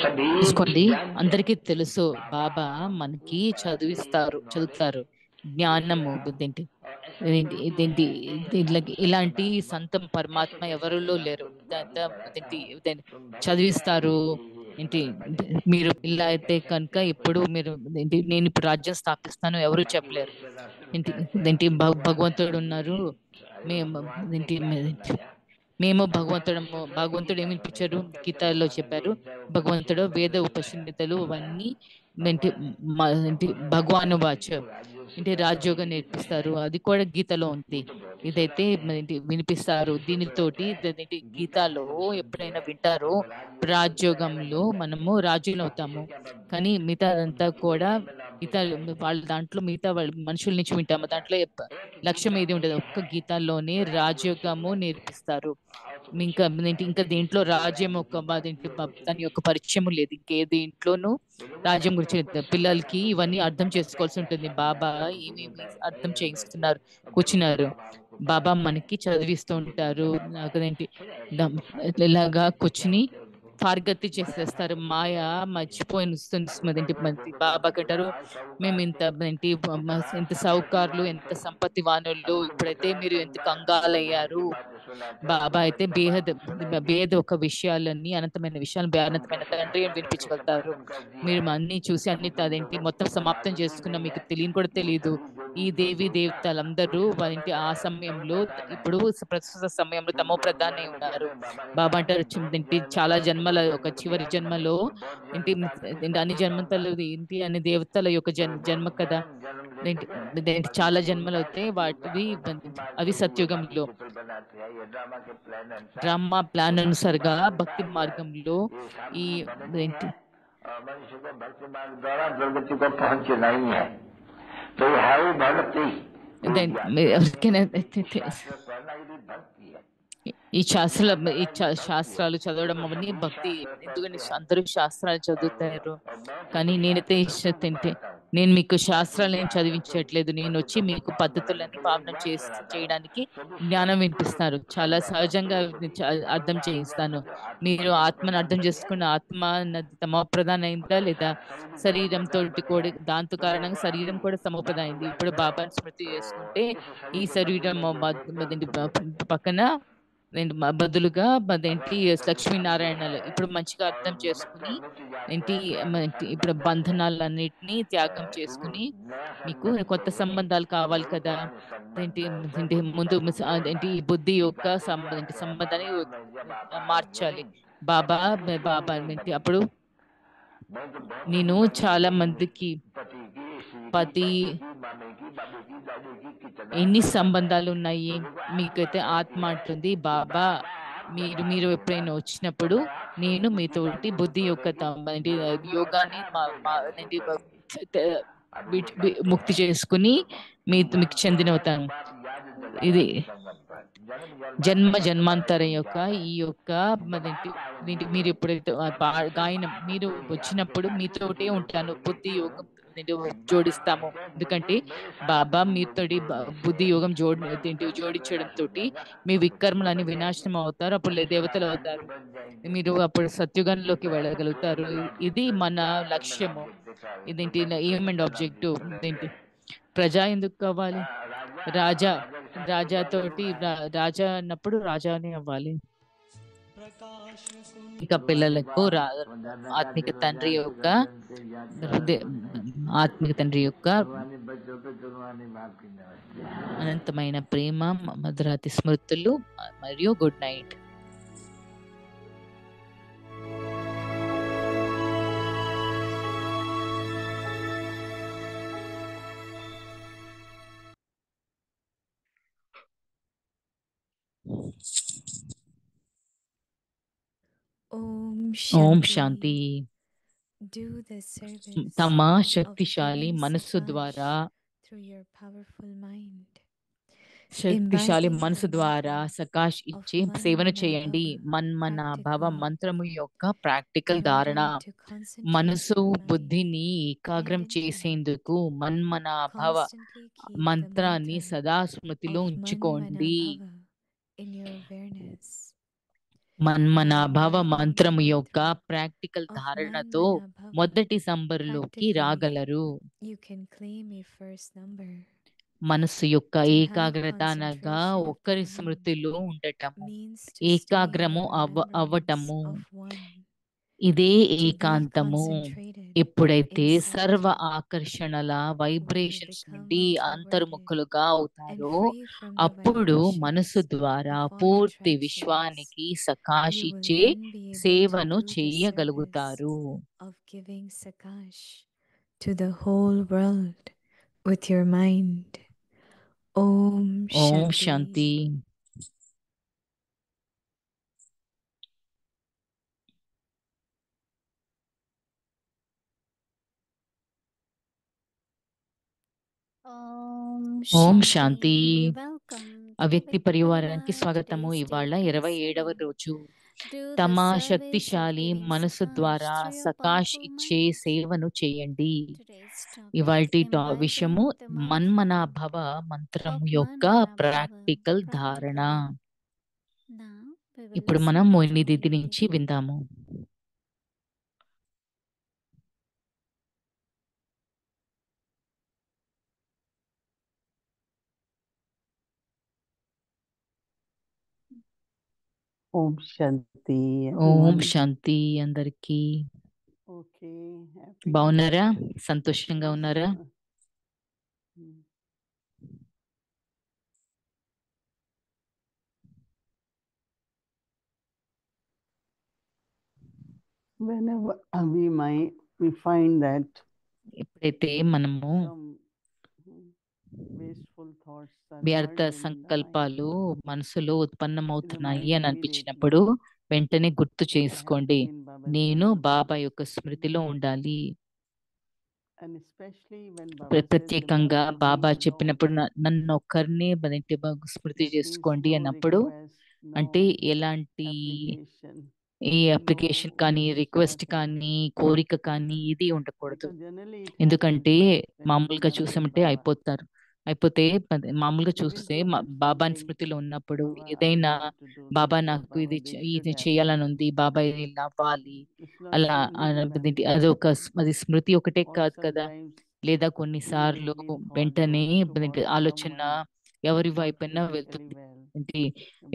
చూసుకోండి, అందరికీ తెలుసు బాబా మనకి చదువుతారు జ్ఞానము ఇదేంటి ఇదేంటి ఇదేంటి ఇలాంటి సంతం పరమాత్మ ఎవరిలో లేరు. చదివిస్తారు ఏంటి. మీరు ఇలా అయితే కనుక ఇప్పుడు మీరు ఏంటి, నేను ఇప్పుడు రాజ్యం స్థాపిస్తాను ఎవరు చెప్పలేరు. ఏంటి ఇదేంటి భగవంతుడు ఉన్నారు. మేము ఏంటి మేము భగవంతుడు ఏమి ఇప్పించారు గీతాల్లో చెప్పారు. భగవంతుడు వేద ఉపనిషత్తులు అవన్నీ ఏంటి ఏంటి భగవాను వాచ్ ఏంటి రాజయోగం నేర్పిస్తారు. అది కూడా గీతలో ఉంది. ఇదైతే ఏంటి వినిపిస్తారు. దీనితోటి ఏంటి గీతాలో ఎప్పుడైనా వింటారో రాజయోగంలో మనము రాజులు అవుతాము. కానీ మిగతాదంతా కూడా మిగతా వాళ్ళ దాంట్లో మిగతా వాళ్ళ మనుషుల నుంచి వింటాము. దాంట్లో లక్ష్యం ఏది ఉండదు. ఒక్క గీతాల్లోనే రాజయోగము నేర్పిస్తారు. ఇంకా దేంట్లో రాజ్యం దాని యొక్క పరిచయం లేదు. ఇంకే దేంట్లోనూ రాజ్యం గురించి పిల్లలకి ఇవన్నీ అర్థం చేసుకోవాల్సి ఉంటుంది. బాబా ఏమేమి అర్థం చేయిస్తున్నారు కూర్చున్నారు. బాబా మనకి చదివిస్తూ ఉంటారు. నాకదేంటి ఇలాగా కూర్చుని ఫార్గతి చేసేస్తారు. మాయ మర్చిపోయినదేంటి బాబా కంటారు, మేము ఇంత సౌకర్యాలు ఎంత సంపత్తి వానులు, ఇప్పుడైతే మీరు ఎంత కంగాలయ్యారు. బాబా అయితే బేహద్ ఒక విషయాలన్నీ అనంతమైన విషయాలు అనంతమైన తండ్రి అని వినిపించగలుగుతారు. మీరు అన్ని చూసి అదేంటి మొత్తం సమాప్తం చేసుకున్న మీకు తెలియని కూడా తెలియదు. ఈ దేవి దేవతలందరూ వారి ఆ సమయంలో ఇప్పుడు ప్రస్తుత సమయంలో తమో ప్రధానై ఉన్నారు. బాబా అంటారు చాలా జన్మల ఒక చివరి జన్మలో ఏంటి అన్ని జన్మతలు ఏంటి అన్ని దేవతల యొక్క జన్మ కదా. ఏంటి చాలా జన్మలు అవుతాయి. అవి సత్యుగంలో డ్రామా ప్లాన్ అనుసారిగా భక్తి మార్గంలో ఈ ఏంటి मनुष्य को भक्ति मार्ग द्वारा दुर्गति को पहुंचे नहीं है। तो ये है वो भक्ति ఎవరికైనా पढ़ना यदि भक्ति है। ఈ శాస్త్రాలు చదవడం అవన్నీ భక్తి. ఎందుకంటే అందరూ శాస్త్రాలు చదువుతారు. కానీ నేనైతే నేను మీకు శాస్త్రాలు ఏం చదివించట్లేదు. నేను వచ్చి మీకు పద్ధతులన్నీ పావనం చేయడానికి జ్ఞానం వినిపిస్తారు. చాలా సహజంగా అర్థం చేయిస్తాను. మీరు ఆత్మను అర్థం చేసుకున్న ఆత్మ తమోప్రధాన అయిందా లేదా శరీరంతో కూడా దాంతో కారణంగా శరీరం కూడా సమోప్రధాన అయింది. ఇప్పుడు బాబాని స్మృతి చేసుకుంటే ఈ శరీరం పక్కన బదులుగా అదేంటి లక్ష్మీనారాయణలు ఇప్పుడు మంచిగా అర్థం చేసుకుని ఏంటి ఇప్పుడు బంధనాలన్నిటినీ త్యాగం చేసుకుని మీకు కొత్త సంబంధాలు కావాలి కదా. ఏంటి ఏంటి ముందు ఏంటి బుద్ధి యొక్క సంబంధాన్ని మార్చాలి. బాబా బాబా ఏంటి అప్పుడు నేను చాలా మందికి పతి ఎన్ని సంబంధాలు ఉన్నాయి. మీకైతే ఆత్మ అంటుంది బాబా మీరు ఎప్పుడైనా వచ్చినప్పుడు నేను మీతోటి బుద్ధి యొక్క యోగాన్ని ముక్తి చేసుకుని మీకు చెందినవుతాను. ఇది జన్మాంతరం యొక్క ఈ యొక్క మీరు ఎప్పుడైతే గాయనం మీరు వచ్చినప్పుడు మీతోటే ఉంటాను. బుద్ధి యోగం జోడిస్తాము. ఎందుకంటే బాబా మీతోటి బుద్ధి యోగం జోడించడం తోటి మీ వికర్మలన్నీ వినాశనం అవుతారు. అప్పుడు దేవతలు అవుతారు. మీరు అప్పుడు సత్యుగంలోకి వెళ్ళగలుగుతారు. ఇది మన లక్ష్యము. ఇదేంటి ఎయిమ్ అండ్ ఆబ్జెక్టివ్. ఇదేంటి ప్రజా ఎందుకు కావాలి? రాజాతోటి రాజా అన్నప్పుడు రాజానే అవ్వాలి. ఇక పిల్లలకు ఆత్మిక తండ్రి యొక్క అనంతమైన ప్రేమ, మధురాతి స్మృతులు మరియు గుడ్ నైట్. ఓం శాంతి. తమ శక్తిశాలి మనస్సు ద్వారా సకాష్ ఇచ్చి సేవను చేయండి. మన్మన భవ మంత్రము యొక్క ప్రాక్టికల్ ధారణ. మనసు బుద్ధిని ఏకాగ్రం చేసేందుకు మన్మన భవ మంత్రాన్ని సదా స్మృతిలో ఉంచుకోండి. మన్మనాభవ Manmana మంత్రము యొక్క mantra ప్రాక్టికల్ of ధారణతో Manmanabhava. మొదటి సంబరులోకి Practically, రాగలరు. you can claim a first number. మనస్సు యొక్క To have ఏకాగ్రత అనగా concentration of ఒక్కరి the mind స్మృతిలో ఉండటము, means to stay in ఏకాగ్రము the remembrance అవ్వటము. of one. ఇదే To be ఏకాంతము. concentrated ఎప్పుడైతే in సర్వ solitude, ఆకర్షణల వైబ్రేషన్స్ become నుండి introverted అంతర్ముఖులుగా and అవుతారో free from the అప్పుడు మనసు vibrations ద్వారా of all పూర్తి attractions, విశ్వానికి you will సకాశిచ్చే then be able to సేవను do the service చేయగలుగుతారు. of giving Sakash to the whole world with your mind. Om Om Shanti. శాంతి. ఓం శాంతి. అవ్యక్తి పరివారానికి స్వాగతము. ఇవాళ 27వ రోజు. తమ శక్తిశాలి మనసు ద్వారా సకాష్ ఇచ్చే సేవను చేయండి. ఇవాల్టి విషయము మన్మనాభవ మంత్రము యొక్క ప్రాక్టికల్ ధారణ. ఇప్పుడు మనం మోహిని దీది నుంచి విందాము. ఓం శాంతి. ఓం శాంతి అందరికి. ఓకే, బాగున్నారా? సంతోషంగా ఉన్నారా? whenever we find that ఎప్పుడైతే మనము some wasteful thoughts are వ్యర్థ emerging in the mind, సంకల్పాలు మనసులో ఉత్పన్నమవుతున్నాయి remind అని అనిపించినప్పుడు వెంటనే గుర్తు that I have to చేసుకోండి, be in Baba's నేను center. బాబా యొక్క స్మృతిలో ఉండాలి. And especially when Baba says, ప్రత్యేకంగా "Remember బాబా me చెప్పినప్పుడు alone," నన్ను ఒక్కరినే స్మృతి that means చేసుకోండి no అన్నప్పుడు request, no అంటే ఎలాంటి application, ఈ అప్లికేషన్ కానీ wish or రిక్వెస్ట్ nothing. కానీ కోరిక కానీ ఇది ఉండకూడదు. Because generally it ఎందుకంటే happens when we మామూలుగా remember చూసామంటే Baba. అయిపోతే మామూలుగా Even చూస్తే to have బాబాని something, స్మృతిలో ఉన్నప్పుడు Baba, I ఏదైనా want to do Baba this, or నాకు Baba, ఇది this should ఇది happen. చేయాలని ఉంది, బాబా ఇది ఇలా అవ్వాలి, It's not అలా only remembering. అది స్మృతి ఒకటే Or కాదు కదా. sometimes లేదా కొన్నిసార్లు immediately thought వెంటనే goes towards ఆలోచన someone ఎవరి not వైపున్నా physically వెళ్తుంది. well. ఏంటి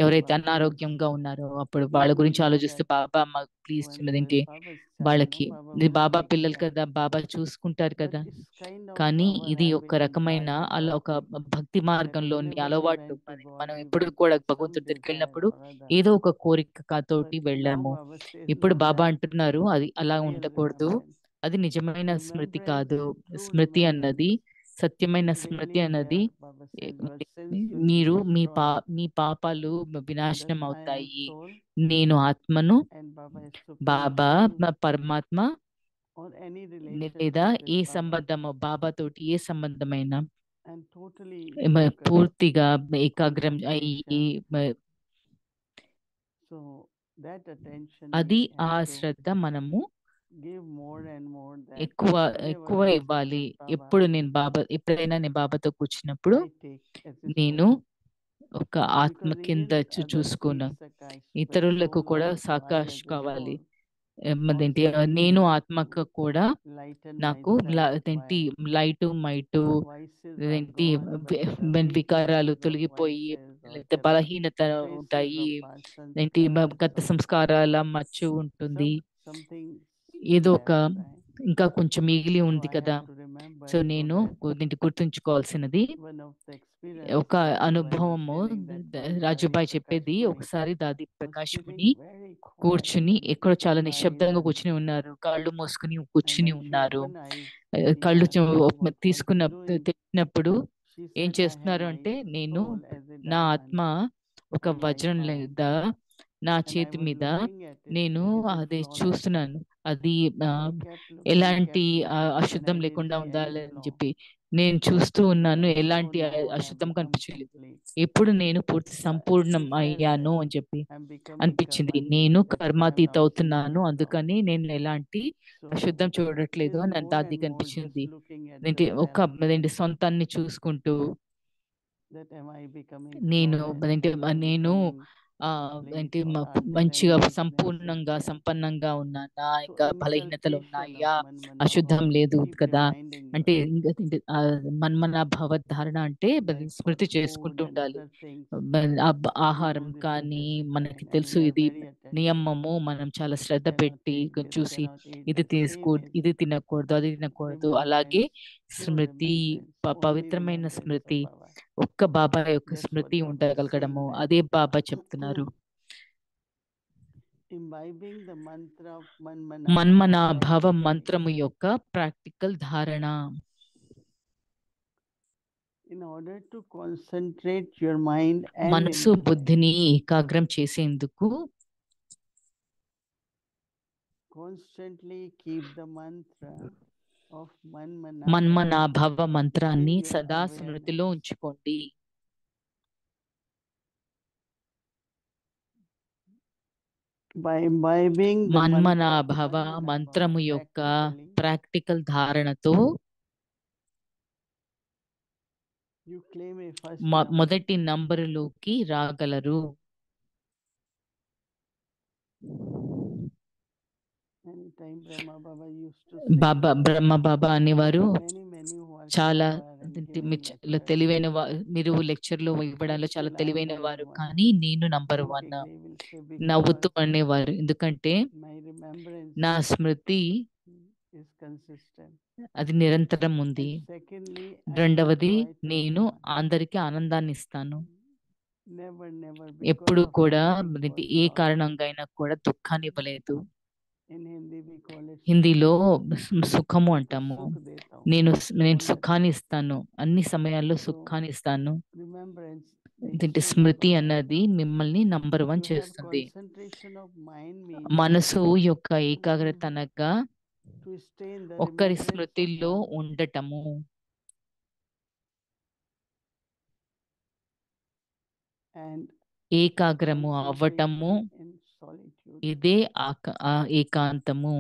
ఎవరైతే Baba, please, అనారోగ్యంగా ఉన్నారో అప్పుడు వాళ్ళ let me గురించి look ఆలోచిస్తే at బాబా మాకు ప్లీజ్ when they ఏంటి are Baba's child, no, వాళ్ళకి Baba ఇది will బాబా take పిల్లలు care. కదా, బాబా చూసుకుంటారు But కదా. it's kind of కానీ our ఇది habit ఒక and రకమైన part of అలా ఒక bhakti భక్తి that మార్గంలోని whenever we అలవాటు. went to God, మనం we ఎప్పుడు went కూడా with some భగవంతుడి దగ్గరికి desire వెళ్ళినప్పుడు or other. ఏదో ఒక కోరిక తోటి But now వెళ్ళాము. Baba says, ఇప్పుడు no, బాబా that's అంటున్నారు అది అలా real ఉండకూడదు, remembrance. అది నిజమైన స్మృతి Remembrance, కాదు. true స్మృతి అన్నది, remembrance సత్యమైన is స్మృతి really అన్నది where Baba says your sins will be మీరు destroyed. మీ పాపాలు That వినాశనం I am అవుతాయి. soul నేను ఆత్మను, and Baba is supreme Baba being, పరమాత్మ, or any లేదా relationship ఏ with Baba, సంబంధము బాబా తోటి ఏ సంబంధమైన and totally focused పూర్తిగా ఏకాగ్రం అయ్యి concentration. So that attention అది we ఆ have to శ్రద్ధ మనము give more and more, that ఎక్కువ whenever I sit ఇవ్వాలి. with Baba, ఎప్పుడైనా నేను బాబాతో కూర్చున్నప్పుడు I take as a నేను soul. ఒక ఆత్మ Because కింద even others చూసుకున్నా. need Sakash, but ఇతరులకు so కూడా much so I సాకాష్ as a కావాలి. soul అదేంటి also నేను need ఆత్మకు to కూడా lighten నాకు myself అదేంటి by లైటు మైటు vices are అదేంటి gone, but వికారాలు weaknesses of తొలగిపోయి vices or లేకపోతే బలహీనత traces ఉంటాయి. of past ఏంటి sanskars గత or సంస్కారాల మచ్చు ఉంటుంది. something ఏదో still ఒక left, right? ఇంకా కొంచెం మిగిలి So ఉంది I కదా. have to remember so so నేను that దీనికి గుర్తుంచుకోవాల్సినది one of the ఒక experiences Raju Bhai was అనుభవము. telling that one Rajubhai Dadi చెప్పేది, Prakash Muni ఒకసారి దాది was Prakash Muni sitting very కూర్చుని quiet and ఎక్కడో చాలా sitting by నిశ్శబ్దంగా Nadi. కూర్చుని ఉన్నారు. కాళ్ళు మూసుకుని And కూర్చుని when she ఉన్నారు. opened eyes, he కళ్ళు asked her what was తీసుకున్న she doing. తెచ్చినప్పుడు She ఏం said, I have చేస్తున్నారు my అంటే, నేను soul as a నా diamond ఆత్మ ఒక in my వజ్రం palm. లేదా నా And I చేతి was మీద looking at it. నేను Is it అది flawless? చూస్తున్నాను. అది I kept looking, ఎలాంటి kept looking, and అశుద్ధం I didn't లేకుండా see ఉండాలి any అని flaw. చెప్పి నేను చూస్తూ ఉన్నాను. And so ఎలాంటి now I have అశుద్ధం become కనిపించలేదు. complete. ఎప్పుడు నేను పూర్తి So సంపూర్ణం she felt అయ్యాను that అని చెప్పి I'm becoming అనిపించింది. karmatik. నేను That's why I'm కర్మాతీత not seeing అవుతున్నాను, any flaw. అందుకని నేను ఎలాంటి అశుద్ధం So it చూడట్లేదు is అని more దాది and more just కనిపించింది. looking at ఏంటి the ఒక self అదేంటి సొంతాన్ని చూసుకుంటూ that am I becoming నేను flawless? అదేంటి Am I నేను becoming ఏంటి or are there మంచిగా any weaknesses? సంపూర్ణంగా సంపన్నంగా ఉన్నానా, So ఇంకా బలహీనతలు inculcation ఉన్నాయా, of Man అశుద్ధం Bhava, లేదు keep కదా. reminding అంటే yourself మన్మనాభావ ధారణ అంటే like for స్మృతి food చేసుకుంటూ and ఉండాలి. other things. ఆహారం We know this is కానీ మనకి discipline and తెలుసు, we are ఇది very attentive. నియమము, మనం చాలా శ్రద్ధ Cannot పెట్టి take this, చూసి cannot eat ఇది that. Same is ఇది తినకూడదు, అది తినకూడదు. అలాగే remembrance, pure స్మృతి, remembrance, only పవిత్రమైన remembrance స్మృతి, of Baba. ఒక్క బాబా యొక్క That's what Smriti Baba is ఉండగలగడము, saying, that అదే బాబా చెప్తున్నారు. imbibing the mantra of మన్మనాభవ practically. మంత్రము యొక్క ప్రాక్టికల్ ధారణ. In order to concentrate your mind and మనసు intellect, బుద్ధిని ఏకాగ్రం చేసేందుకు constantly keep the mantra of మన్మనాభవ మంత్రాన్ని in your సదా awareness. స్మృతిలో ఉంచుకోండి. By imbibing the mantra of మన్మనాభవ Manmanabhava మంత్రము యొక్క practically, ప్రాక్టికల్ ధారణతో you claim a first number. మొదటి నంబరులోకి రాగలరు. Anytime Brahma Baba used to say, బాబా బ్రహ్మ బాబా అనేవారు, many who are చాలా clever and giving lectures, తెలివైన మీరు లెక్చర్లు ఇవ్వడంలో చాలా still I am తెలివైన number వారు, one. కానీ నేను number one. They will say, నవ్వుతూ because అనేవారు, ఎందుకంటే my remembrance నా స్మృతి is consistent. అది నిరంతరం ఉంది. And secondly, I give రెండవది, joy to నేను everyone. అందరికీ ఆనందాన్ని ఇస్తాను. Never, ఎప్పుడు because of కూడా anything for ఏ sorrow. కారణంగా అయినా కూడా దుఃఖాన్ని ఇవ్వలేదు. In Hindi we call it హిందీలో sukh. సుఖము मैं तो అంటాము. सुख देता हूँ. నేను All the సుఖాన్ని time. ఇస్తాను, అన్ని సమయాల్లో So, సుఖాన్ని ఇస్తాను. remembrance దీంట్లో makes you Smriti number one. అన్నది మిమ్మల్ని నంబర్ వన్ To have చేస్తుంది. concentration of mind means మనసు యొక్క ఏకాగ్రత అనగా to stay in the ఒక్కరి remembrance of స్మృతిలో one ఉండటము. and ఏకాగ్రము అవ్వటము, concentration in solitude. ఇదే ఏకాంతము.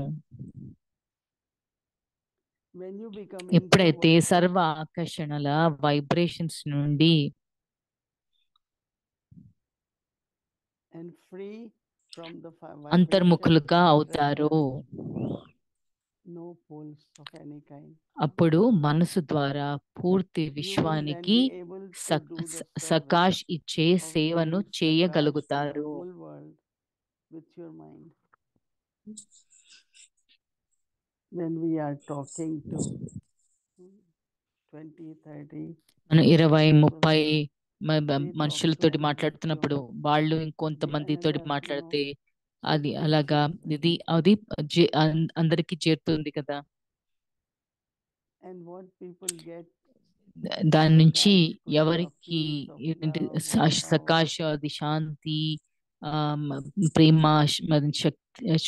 When you become ఎప్పుడైతే introverted సర్వ ఆకర్షణల వైబ్రేషన్స్ నుండి and free from the అంతర్ముఖులుగా vibration of అవుతారు, attraction, no pulse of any kind. అప్పుడు మనసు ద్వారా పూర్తి You will then విశ్వానికి be able to do the service సకాష్ ఇచ్చే of సేవను giving Sakash to the చేయగలుగుతారు. whole world with your mind. When we are talking to 20, 30, మనం 20, people, 30 they talk to మనుషులతోటి another మాట్లాడుతున్నప్పుడు few, వాళ్ళు the ఇంకొంతమందితోటి another, మాట్లాడితే so అది it అలాగా reaches అది అందరికి చేరుతుంది కదా. and what people get దాని నుంచి Sakash could be of ఎవరికి feelings of ఏంటంటే love or power. సకాశ, అది శాంతి, ప్రేమ, మరి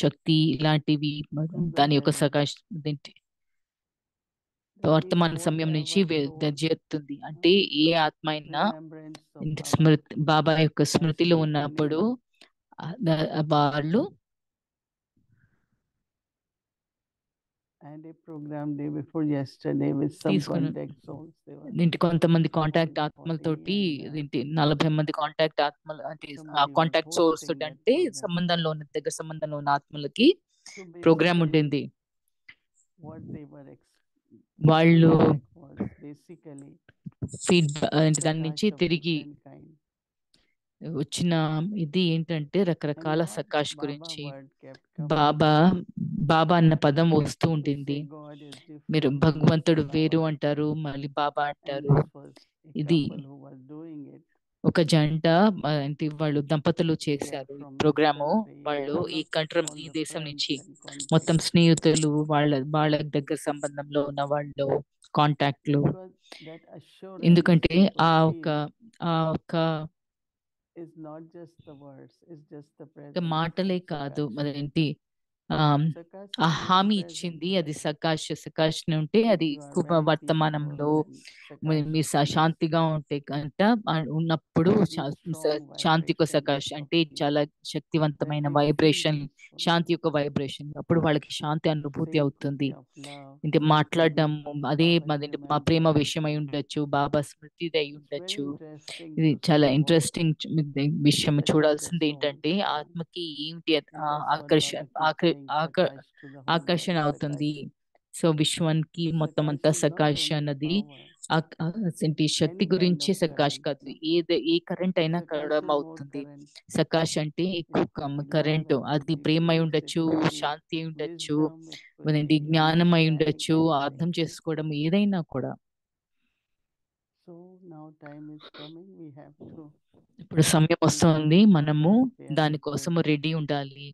శక్తి ఇలాంటివి through the దాని యొక్క present. సకాశ That వర్తమాన means సమయం నుంచి whatever soul చేరుతుంది. అంటే ఏ ఆత్మ అయినా remembrance of Baba స్మృతి, బాబా యొక్క has స్మృతిలో taken ఉన్నప్పుడు in వాళ్ళు and a program day before yesterday with some తీసుకున్న contact souls. They were దీంటి కొంతమంది కాంటాక్ట్ 30, ఆత్మలతోటి 40 and 40 మంది కాంటాక్ట్ ఆత్మలు, అంటే ఆ somebody was contact source hosting తోటి, that అంటే program. సంబంధంలో ఉన్న దగ్గర సంబంధంలో ఉన్న ఆత్మలకి So ప్రోగ్రామ్ basically, ఉంటుంది. what they were వాళ్ళు feedback was basically ఫీడ్బ్యాక్, దాని నుంచి Sakash of తిరిగి different kind. వచ్చిన ఇది ఏంటంటే And రకరకాల what సకాష్ Baba గురించి. word kept coming. బాబా బాబా అన్న పదం వస్తూ They ఉంటుంది. say God is మీరు different, భగవంతుడు Baba. వేరు అంటారు, మళ్ళీ బాబా And అంటారు. this was a ఇది couple who was doing it. ఒక జంట, అంటే వాళ్ళు దంపతులు They are చేశారు ఈ from this ప్రోగ్రాము. country, వాళ్ళు all ఈ of ఈ the దేశం friends నుంచి and contacts. మొత్తం స్నేహితులు, వాళ్ళ దగ్గర సంబంధంలో ఉన్న వాళ్ళు, కాంటాక్ట్లు. Because that assurance ఎందుకంటే people ఆ feel ఒక is not just the words, it's just the presence మాటలే of కాదు, Sakash. మరేంటి Sakash ఆ is హామీ present. ఇచ్చింది. అది సకాష్ ఉంటే అది You are శుభ very వర్తమానంలో peaceful and మీ Sakash. శాంతిగా ఉంటే కంట ఉన్నప్పుడు Very strong శాంతి యొక్క vibration సకాష్ of అంటే peace. చాలా That శక్తివంతమైన they feel వైబ్రేషన్, peaceful. శాంతి యొక్క వైబ్రేషన్. అప్పుడు వాళ్ళకి శాంతి అనుభూతి అవుతుంది. Sympathy of love. అంటే మాట్లాడడం అదే Baba's మా ప్రేమ remembrance. విషయం అయి ఉండొచ్చు, బాబా స్మృతిది అయి It's very ఉండొచ్చు. interesting ఇది to చాలా see what ఇంట్రెస్టింగ్ విషయం. touches the చూడాల్సింది soul. ఏంటంటే ఆత్మకి ఏంటి And that's what Baba keeps saying, Sakash to the whole ఆకర్షణ world. అవుతుంది. సో విశ్వానికి మొత్తం Sakash అంతా is not సకాష్ only అన్నది power, ఏంటి శక్తి any గురించి kind of సకాష్ current, కాదు. no. ఏ కరెంట్ అయినా Sakash కడమ is more అవుతుంది. current. సకాష్ అంటే ఎక్కువ It could be current. love, it అది could be ప్రేమ అయి peace, it ఉండొచ్చు, could be శాంతి అయి ఉండొచ్చు, wisdom, it could అదేంటి be జ్ఞానం అయి understanding, ఉండొచ్చు, అర్థం anything. చేసుకోవడం ఏదైనా కూడా. So now time is coming, we have to ఇప్పుడు సమయం వస్తుంది, మనము prepare దానికోసము ourselves. రెడీ ఉండాలి.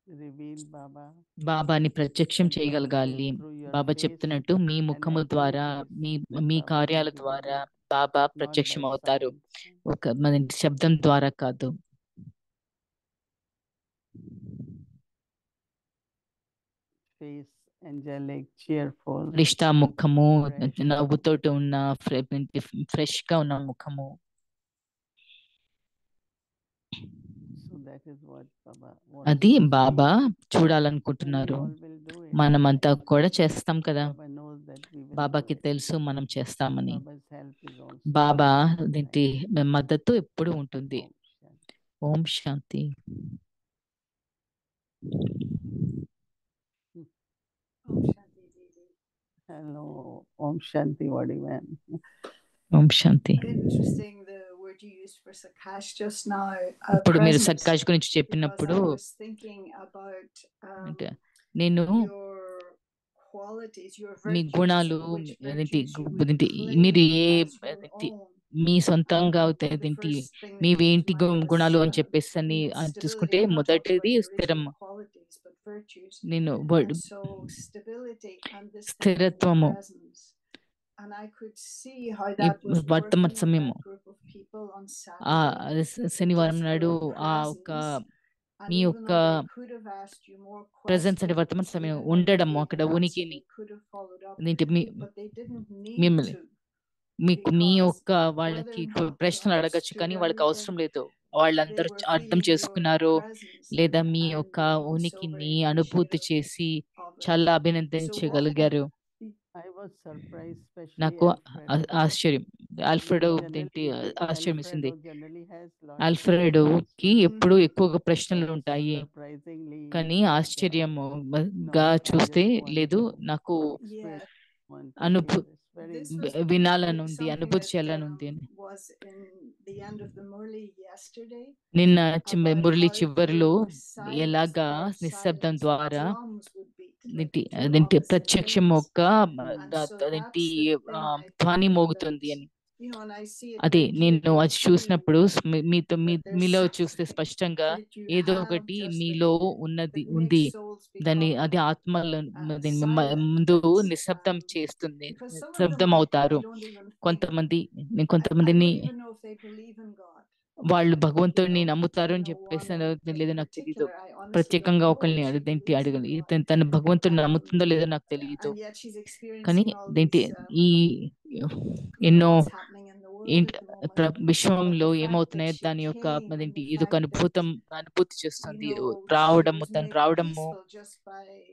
Reveal Baba బాబాని ప్రత్యక్షం and చేయగలగాలి. manifest through your Baba face చెప్తున్నట్టు మీ and ముఖము ద్వారా, activities me that me Baba కార్యాల want to ద్వారా reveal, బాబా not ప్రత్యక్షం by అవుతారు. sounds. మన శబ్దం ద్వారా కాదు. Face angelic, cheerful, రిష్తా ముఖము, fresh. నవ్వుతోటి ఉన్న ఫ్రెష్ గా ఉన్న ముఖము. So that is what Baba అది wants to Baba see. And we చూడాలనుకుంటున్నారు. all will do it. మనమంతా కూడా చేస్తాం కదా. Baba knows that we will do బాబాకి it. తెలుసు మనం చేస్తామని. Baba's help is also Baba there all the ఏంటి time. మద్దతు ఎప్పుడు ఉంటుంది. Om Shanti. Om Shanti. Om Shanti Didi. Hello, Om Shanti Vadiman. Om Shanti. Interesting the word you used for Sakash just now. ఇప్పుడు మీరు Presence, సకాష్ గురించి because చెప్పినప్పుడు I was thinking about అంటే నేను your qualities, your me virtues, గుణాలు which అదేంటి virtues you would మీరు claim A as your అదేంటి own. మీ సొంతంగా The అదేంటి first thing that మీవేంటి came to mind was, గుణాలు అని చెప్పేసి అని చూసుకుంటే stability. I'm not talking మొదటిది about your స్థిరం. original qualities, but virtues. నేను And so stability and this kind of స్థిరత్వము, presence. And I could see how that was వర్తమాన working in సమయము, that group of people on ఆ Saturday. శనివారం Just నాడు your ఆ ఒక presence. And me even యొక్క though they could have asked you more presence అంటే వర్తమాన questions, సమయం even when you ఉండడము, gave అక్కడ the answer, ఉనికిని they could have followed up, ఏంటి but they didn't need మిమ్మల్ని to. మీకు మీ Because యొక్క whether వాళ్ళకి or not they ప్రశ్నలు అడగచ్చు, understood కానీ వాళ్ళకి అవసరం everything, లేదు. they వాళ్ళందరూ were అర్థం feeling your చేసుకున్నారు, presence లేదా and మీ యొక్క being so ఉనికిని very అనుభూతి appreciative చేసి of it. చాలా So what అభినందించగలిగారు. I was surprised, especially నాకు Alfredo. ఆశ్చర్యం, ఆల్ఫ్రెడో ఏంటి ఆశ్చర్యం వేసింది. ఆల్ఫ్రెడోకి ఎప్పుడు ఎక్కువగా ప్రశ్నలు ఉంటాయి, కానీ ఆశ్చర్యముగా చూస్తే లేదు, నాకు Yeah, అనుభూ this was వినాలని ఉంది, something అనుభూతి that చేయాలని ఉంది అని. was in the end of the Murli yesterday నిన్న about మురళి how చివరిలో through silence, ఎలాగా without నిశ్శబ్దం silence, ద్వారా drums would beat, like అదేంటి two అదేంటి opposite ప్రత్యక్షం things. యొక్క And so అదేంటి that's the thing I ధ్వని feel మోగుతుంది that, అని. you know, and I see it అదే very నేను clearly అది with you, చూసినప్పుడు మీతో that there's మీలో చూస్తే something స్పష్టంగా that you ఏదో have ఒకటి just that మీలో ఉంది makes souls దాన్ని become అది ఆత్మల silent. ముందు నిశ్శబ్దం చేస్తుంది, Because some of them శబ్దం I అవుతారు. don't even think, కొంతమంది నేను I కొంతమందిని don't even know if they believe in God. వాళ్ళు You భగవంతుడిని know, నమ్ముతారు అని one చెప్పేసి in లేదు, నాకు తెలియదు. particular, I honestly don't ప్రత్యేకంగా know ఒకరిని if she అదేంటి believes in అడగాలి, God. తన భగవంతుడిని నమ్ముతుందో And లేదో నాకు తెలియదు. and yet she's కానీ experiencing all దేంటి these ఈ you know, ఎన్నో what's happening in the world at the moment. But విశ్వంలో the fact that ఏమవుతున్నాయో she దాని యొక్క came and అదేంటి the ఇదొక fact that, అనుభూతి you చేస్తుంది. know, she రావడము, was తను made రావడము, peaceful just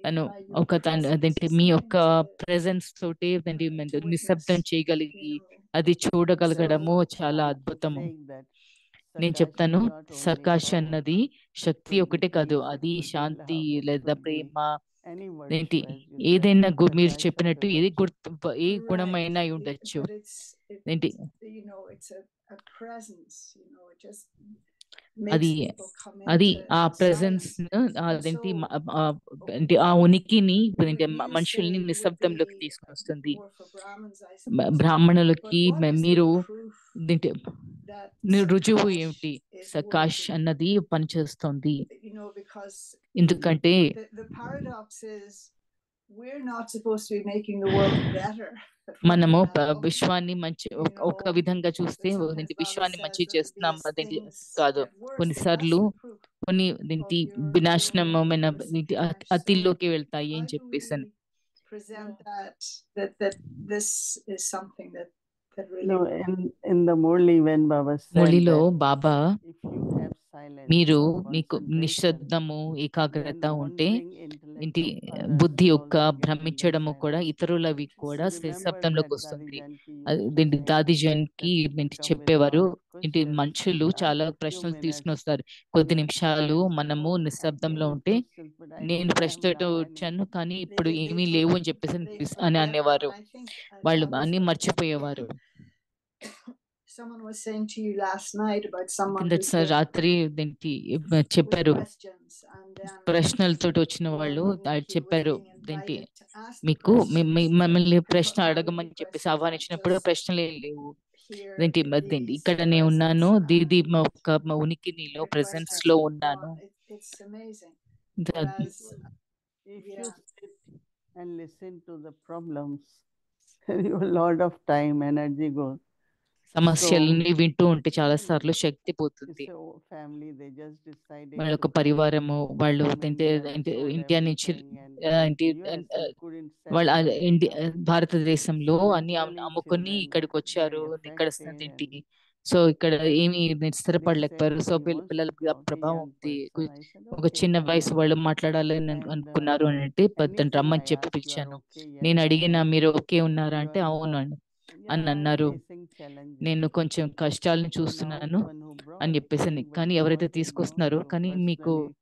తను by your ఒక తను అదేంటి presence మీ యొక్క to ప్రెజెన్స్ తోటి అదేంటి witness, నిశ్శబ్దం చేయగలిగి you know. అది So చూడగలగడము చాలా అద్భుతము. నేను చెప్తాను, సకాష్ అన్నది శక్తి ఒకటే కాదు, అది శాంతి లేదా ప్రేమ, ఏంటి ఏదైనా మీరు చెప్పినట్టు ఏది ఏ గుణమైనా అయి ఉండొచ్చు. but ఏంటి you know, it's a presence, you know, it just అది makes people come అది into ఆ ప్రెజెన్స్ silence. And అదేంటి so అంటే ఆ ఉనికిని అదేంటి you మనుషుల్ని say would నిశ్శబ్దంలోకి be తీసుకొస్తుంది. more for Brahmins, I suppose. బ్రాహ్మణులకి But what is the మీరు proof ఏంటి that రుజువు Sakash ఏమిటి is సకాష్ working? అన్నది పనిచేస్తుంది? You know, because ఎందుకంటే the paradox is we're not supposed to be making the world better at one మనము level. విశ్వాన్ని మంచి ఒక విధంగా చూస్తే But sometimes Baba విశ్వాన్ని says మంచి that the చేస్తున్నాం biggest అదేంటి things కాదు. get worse, and కొన్నిసార్లు that's the proof కొన్ని of your వినాశనమైన real Sakash. So అతిలోకి వెళ్తాయి అని how do చెప్పేసాను. we present that this is something that really No, in the Murli, when Baba said మురళిలో that Baba if you have silence మీరు or మీకు concentration, నిశ్శబ్దము ఏకాగ్రత then ఉంటే wandering intellect ఇంటి of others బుద్ధి will యొక్క also get into భ్రమించడము కూడా silence. ఇతరులవి కూడా Remember నిశ్శబ్దంలోకి that వస్తుంది. Dadijanki దీన్ని used to say దాదిజన్ కి that people ఏంటి come with చెప్పేవారు. lot of ఏంటి questions. మనుషులు Ask చాలా a few ప్రశ్నలు తీసుకుని minutes, వస్తారు. కొద్ది let నిమిషాలు silence. మనము Oh, I నిశ్శబ్దంలో came with ఉంటే questions, but I నేను don't have ప్రశ్నతో now వచ్చాను anything. కానీ they ఇప్పుడు ఏమీ లేవు అని చెప్పేసి they అని forget them. అనేవారు. And I think వాళ్ళు Baba అన్ని said, మర్చిపోయేవారు. someone was saying to you last night about someone కింద who came రాత్రి ఏంటి with చెప్పారు. questions, and then ప్రశ్నలతో వచ్చిన one వాళ్ళు who he was చెప్పారు being ఏంటి invited to ask the మీకు questions, మిమ్మల్ని because ప్రశ్న why would అడగమని the చెప్పేసి questions not ఆహ్వానించినప్పుడు just ప్రశ్నలే లేవు. here ఏంటి these ఇక్కడ నేను ఉన్నాను, presence దీది and ఒక ఉనికి నీలో your ప్రెసెన్స్ questions లో have ఉన్నాను. gone. It's amazing. The- Whereas If yeah, you sit and listen to the problems, your lot of time, energy goes. సమస్యలని వింటూ ఉంటే చాలా సార్లు శక్తి పోతుంది. So family, they just decided వాళ్ళ to యొక్క come పరివారము వాళ్ళు from India, they sold India నుంచి everything, and ఏంటి US they couldn't sell వాళ్ళ anything. భారతదేశంలో అన్ని Literally అమ్ముకొని children ఇక్కడికి వచ్చారు. very ఇక్కడ affected, ఇంటికి and సో ఇక్కడ ఏమి they స్థిరపడలేకపోయారు. said so he wants to పిల్లలకి ఆ talk, a ప్రభావం young ఉంది. person. I said, ఒక okay, చిన్న come వయసు on. వాళ్ళు మాట్లాడాలని And అనుకున్నారు అని అంటే తను anything రమ్మని I చెప్పి ask, you are పిలిచాను. okay? Yes, నేను I అడిగిన am. మీరు ఓకే ఉన్నారా You అంటే are, అవును అని yeah, I'm అన్నారు. facing challenges. నేను కొంచెం కష్టాలను So now చూస్తున్నాను the one who brought, అని చెప్పేసి. anybody కానీ who ఎవరైతే wanted, తీసుకొస్తున్నారో to కానీ మీకు personally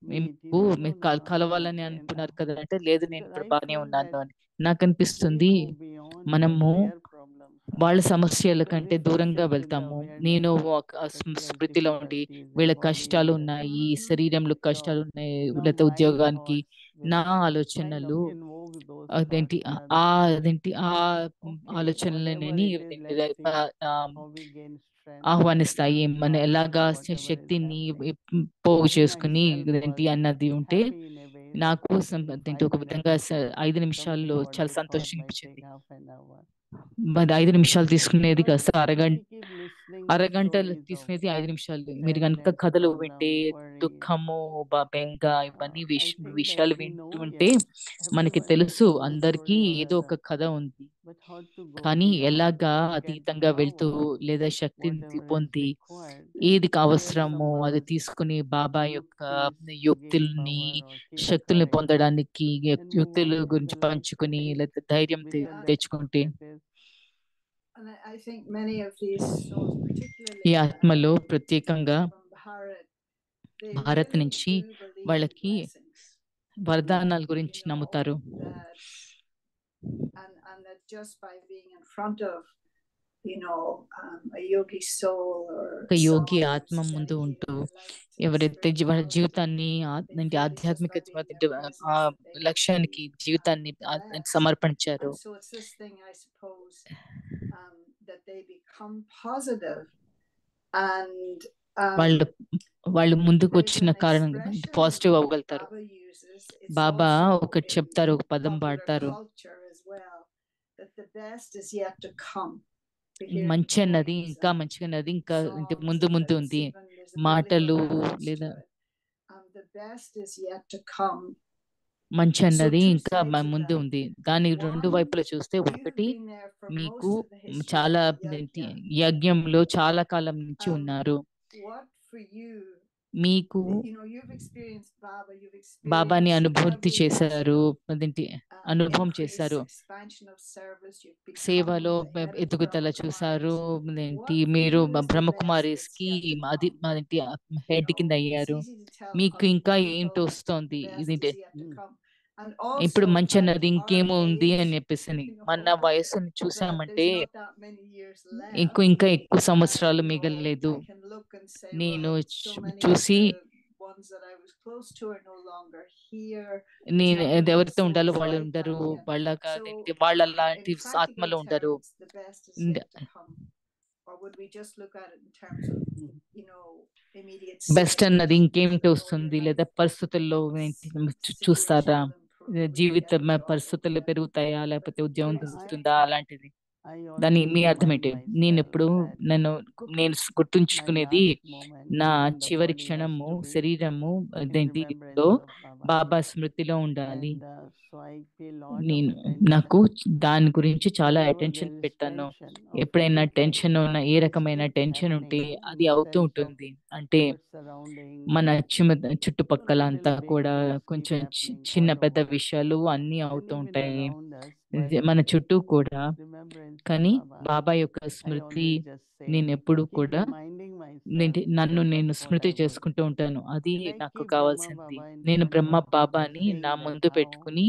meet, he మీకు said, no, మీరు no, I'm కలవాలని okay అనుకున్నారు now. కదా అంటే లేదు నేను Because ఇప్పుడు I బాగానే feel ఉన్నాను that అని. నాకు we అనిపిస్తుంది go beyond what మనము their problems are. వాళ్ళ సమస్యల Because కంటే if we దూరంగా sit with the వెళ్తాము. awareness నేను ఒక that he has స్మృతిలో ఉండి difficulties వీళ్ళ in body, కష్టాలు in the ఉన్నాయి, శరీరంలో job, కష్టాలు ఉన్నాయి, now లేకపోతే my ఉద్యోగానికి thoughts will నా kind ఆలోచనలు of invoke those అదేంటి thoughts rather అదేంటి ఆ okay, whatever ఆలోచనలని it is, let's see how we gain strength ఆహ్వానిస్తాయి. and మన how we ఎలాగా do whatever is శక్తిని happening. పోగు I చేసుకుని myself ఏంటి was అన్నది ఉంటే happy in a way that నాకు in ఏంటి 5 ఒక విధంగా minutes 5 come నిమిషాల్లో to what చాలా they thought సంతోషంగా might అనిపించింది. take half an hour. మరి 5 నిమిషాలు తీసుకునేది But కాస్త if we keep listening to అరగంటలు stories of తీసుకునేది 5 నిమిషాలు. మీరు కనుక sadness, కథలు boredom, వింటే worry, దుఃఖము, బెంగ ఇవన్నీ I think that విషయాలు we వింటూ know, ఉంటే yes, మనకి everyone has తెలుసు some అందరికీ story or ఏదో other, ఒక కథ ఉంది. but how to go కానీ beyond ఎలాగా to get the అతీతంగా వెళ్తూ power, లేదా శక్తిని whatever is పొంది required, and ఏది share అవసరమో some అది తీసుకుని బాబా యొక్క yuktis to gain యుక్తుల్ని power or keep శక్తుల్ని courage పొందడానికి and move యుక్తుల on with గురించి the life పంచుకుని లేదా ధైర్యం with the lesson తెచ్చుకుంటే that is. and I think many of these souls, ఈ particularly ఆత్మలో ప్రత్యేకంగా from Bharat, they Bharat really నుంచి do believe in వాళ్ళకి blessings. వరదానాల గురించి You know, నమ్ముతారు. that and that just by being in front of a yogi soul or ఒక యోగి someone ఆత్మ who's ముందు studying ఉంటూ enlightened ఎవరైతే వాళ్ళ spirituality, జీవితాన్ని they feel it's just ఆధ్యాత్మిక by being in their presence ఆ that they will లక్ష్యానికి be జీవితాన్ని blessed. సమర్పించారు. And so it's this thing, I suppose, that they become positive and వాళ్ళు వాళ్ళు ముందుకు there's వచ్చిన an కారణంగా expression పాజిటివ్ అవ్వగలుగుతారు. Baba uses. It's Baba also ఒకటి in చెప్తారు, ఒక పదం popular పాడతారు. culture as well, that the best is yet to come. We hear మంచి అన్నది poems ఇంకా and మంచిగా అన్నది ఇంకా songs ముందు and ముందు lyrics, ఉంది. even there's a మాటలు biblical reference లేదా to it. The best is yet to come. మంచి So అన్నది two ఇంకా sides of ముందు that. ఉంది. దాని రెండు One, వైపులా చూస్తే you've ఒకటి been there for మీకు most of the history చాలా of the yajna. యజ్ఞంలో చాలా కాలం నుంచి ఉన్నారు. What for you, మీకు you've experienced Baba, you've బాబాని experienced అనుభూతి every చేశారు, level of అదేంటి అనుభవం increase, చేశారు. expansion of service. You've become సేవలో the head of the ఎదుగుదల చూశారు. Brahmakumaris. ఏంటి What for మీరు you is the best Brahma Kumaris that's కి yet to అది come? ఏంటి హెడ్ కింద It's అయ్యారు. easy to tell మీకు other ఇంకా ఏంటి people వస్తోంది, the best ఇది is yet to come. And ఇప్పుడు also మంచి at అన్నది our ఇంకేమో ఉంది అని age, చెప్పేసి మన వయసుని that చూసామంటే there's not that many years ఇంకా left. ఇంకా ఎక్కువ సంవత్సరాలు మిగలలేదు. I can look and say, నేను well, so many of చూసి the ones that I was close to are no longer here. నేను There's not many ఎవరితో ఉండాలో souls వాళ్ళు like ఉండరు, that yet. వాళ్ళ So వాళ్ళ in లాంటి practical ఆత్మలో ఉండరు. terms, the best is yet to come. Or would we just look at it in terms of, immediate best అన్నది situations ఇంకేమిటి or వస్తుంది your లేదా life పరిస్థితుల్లో చూస్తారా? situation will జీవిత పరిస్థితులు పెరుగుతాయా, లేకపోతే ఉద్యోగం Yes, దొరుకుతుందా, yes. అలాంటిది. I దాని always మీ అర్థం remind ఏంటి? నేను myself ఎప్పుడు that నన్ను నేను my గుర్తుంచుకునేది last moment నా when the చివరి body has క్షణము to be శరీరము in అదేంటిలో remembrance of Baba. బాబా స్మృతిలో ఉండాలి. And so I pay lot of నేను attention. నాకు దాని గురించి చాలా Whenever అటెన్షన్ there is పెట్టాను. tension of ఎప్పుడైనా any టెన్షన్ kind, ఉన్న ఏ this రకమైన keeps టెన్షన్ ఉంటే happening in అది the అవుతూ sense of ఉంటుంది. అంటే our surroundings, మన చుట్టుపక్కల little అంతా big కూడా things keep కొంచెం happening చిన్న all పెద్ద over. విషయాలు అన్నీ And అవుతూ even ఉంటాయి around us, but మన చుట్టూ కూడా. remembrance of కానీ Baba, బాబా యొక్క I Smriti always just say, నేను ఎప్పుడు keep కూడా reminding myself నన్ను that నేను that's what Smriti I would. చేసుకుంటూ ఉంటాను. అది And I నాకు keep Brahma కావాల్సింది. Baba in నేను front బ్రహ్మ of me, బాబాని saying నా that ముందు how పెట్టుకుని